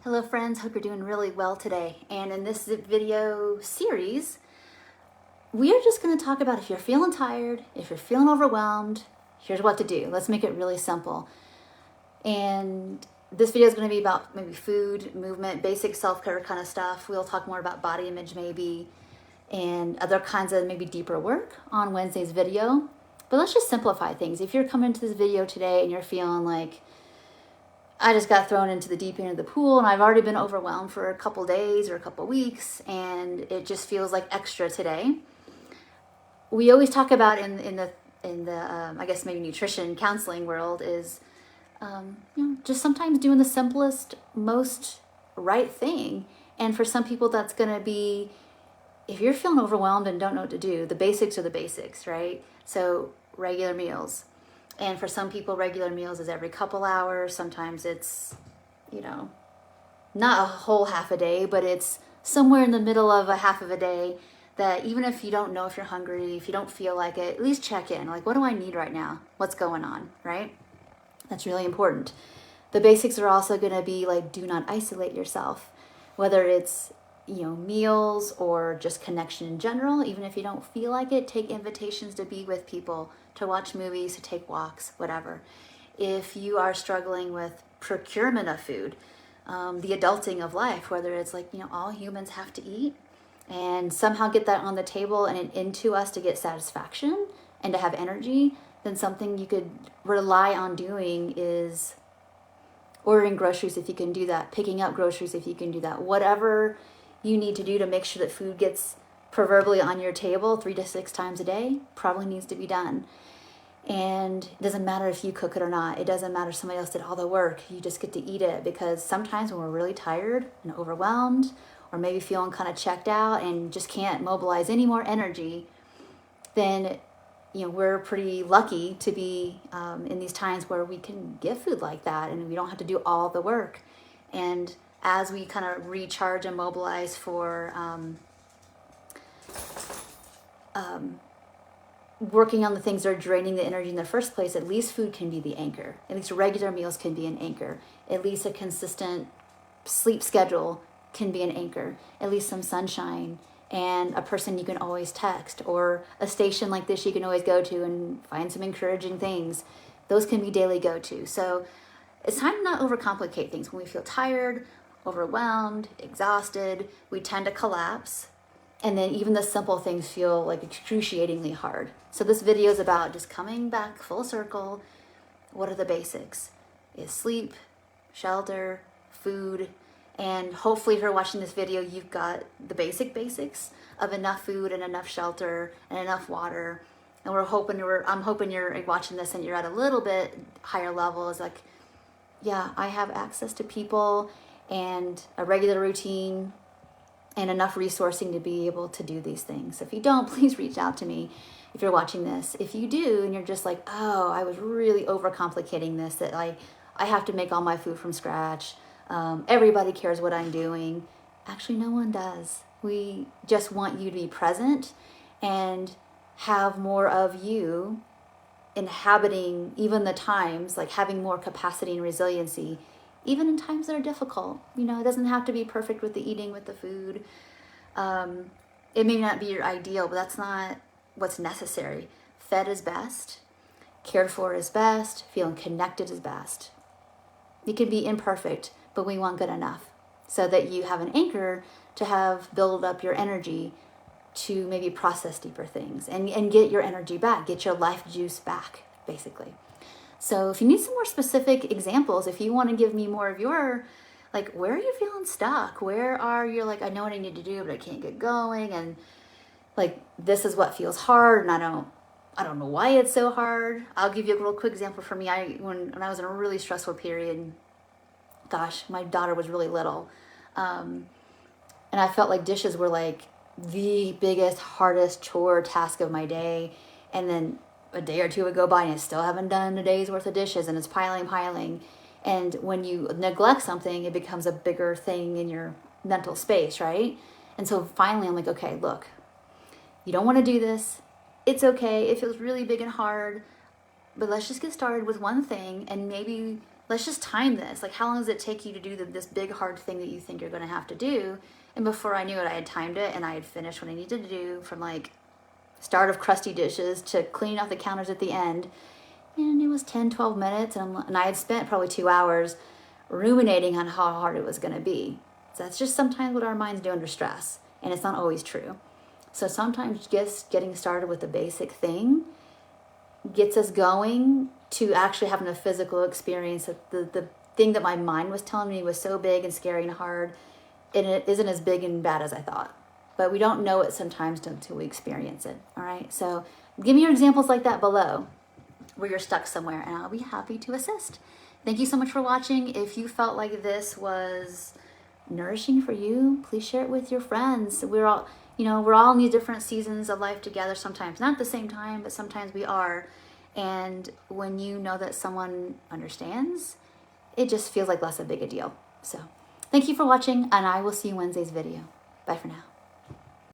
Hello friends, hope you're doing really well today. And in this video series, we are just going to talk about if you're feeling tired, if you're feeling overwhelmed, here's what to do. Let's make it really simple. And this video is going to be about maybe food, movement, basic self-care kind of stuff. We'll talk more about body image maybe and other kinds of maybe deeper work on Wednesday's video. But let's just simplify things. If you're coming to this video today and you're feeling like, I just got thrown into the deep end of the pool and I've already been overwhelmed for a couple days or a couple weeks and it just feels like extra today. We always talk about in the I guess maybe nutrition counseling world is just sometimes doing the simplest, most right thing. And for some people that's going to be, if you're feeling overwhelmed and don't know what to do, the basics are the basics, right? So regular meals. And for some people, regular meals is every couple hours. Sometimes it's, not a whole half a day, but it's somewhere in the middle of a half of a day that even if you don't know if you're hungry, if you don't feel like it, at least check in. Like, what do I need right now? What's going on, right? That's really important. The basics are also going to be like, do not isolate yourself, whether it's meals or just connection in general. Even if you don't feel like it, take invitations to be with people, to watch movies, to take walks, whatever. If you are struggling with procurement of food, the adulting of life, whether it's like, all humans have to eat, and somehow get that on the table and into us to get satisfaction and to have energy, then something you could rely on doing is ordering groceries if you can do that, picking up groceries if you can do that, whatever you need to do to make sure that food gets proverbially on your table 3 to 6 times a day probably needs to be done. And it doesn't matter if you cook it or not. It doesn't matter if somebody else did all the work. You just get to eat it, because sometimes when we're really tired and overwhelmed or maybe feeling kind of checked out and just can't mobilize any more energy, then we're pretty lucky to be in these times where we can get food like that and we don't have to do all the work. And as we kind of recharge and mobilize for working on the things that are draining the energy in the first place, at least food can be the anchor. At least regular meals can be an anchor. At least a consistent sleep schedule can be an anchor. At least some sunshine and a person you can always text, or a station like this you can always go to and find some encouraging things. Those can be daily go-to. So it's time to not overcomplicate things. When we feel tired, overwhelmed, exhausted, we tend to collapse. And then even the simple things feel like excruciatingly hard. So this video is about just coming back full circle. What are the basics? Is sleep, shelter, food, and hopefully if you're watching this video, you've got the basics of enough food and enough shelter and enough water. And I'm hoping you're watching this and you're at a little bit higher level. It's like, yeah, I have access to people and a regular routine and enough resourcing to be able to do these things. If you don't, please reach out to me if you're watching this. If you do and you're just like, oh, I was really overcomplicating this, that I have to make all my food from scratch. Everybody cares what I'm doing. Actually, no one does. We just want you to be present and have more of you inhabiting even the times, like having more capacity and resiliency, even in times that are difficult. It doesn't have to be perfect with the eating, with the food. It may not be your ideal, but that's not what's necessary. Fed is best. Cared for is best. Feeling connected is best. It can be imperfect, but we want good enough so that you have an anchor to have build up your energy to maybe process deeper things and get your energy back, get your life juice back, basically. So if you need some more specific examples, if you want to give me more of your, like, where are you feeling stuck? Where are you like, I know what I need to do, but I can't get going. And like, this is what feels hard. And I don't know why it's so hard. I'll give you a little quick example for me. When I was in a really stressful period, gosh, my daughter was really little. And I felt like dishes were like the biggest, hardest chore task of my day. And then a day or two would go by and I still haven't done a day's worth of dishes, and it's piling. And when you neglect something, it becomes a bigger thing in your mental space, right? And so finally I'm like, okay, look, you don't want to do this. It's okay. It feels really big and hard, but let's just get started with one thing, and maybe let's just time this. Like, how long does it take you to do this big hard thing that you think you're going to have to do? And before I knew it, I had timed it and I had finished what I needed to do, from like start of crusty dishes to cleaning off the counters at the end. And it was 10, 12 minutes. And I had spent probably 2 hours ruminating on how hard it was going to be. So that's just sometimes what our minds do under stress. And it's not always true. So sometimes just getting started with a basic thing gets us going to actually having a physical experience. That the thing that my mind was telling me was so big and scary and hard, and it isn't as big and bad as I thought. But we don't know it sometimes until we experience it. All right. So give me your examples like that below, where you're stuck somewhere, and I'll be happy to assist. Thank you so much for watching. If you felt like this was nourishing for you, please share it with your friends. We're all in these different seasons of life together, sometimes not at the same time, but sometimes we are. And when you know that someone understands, it just feels like less a big a deal. So thank you for watching, and I will see you in Wednesday's video. Bye for now.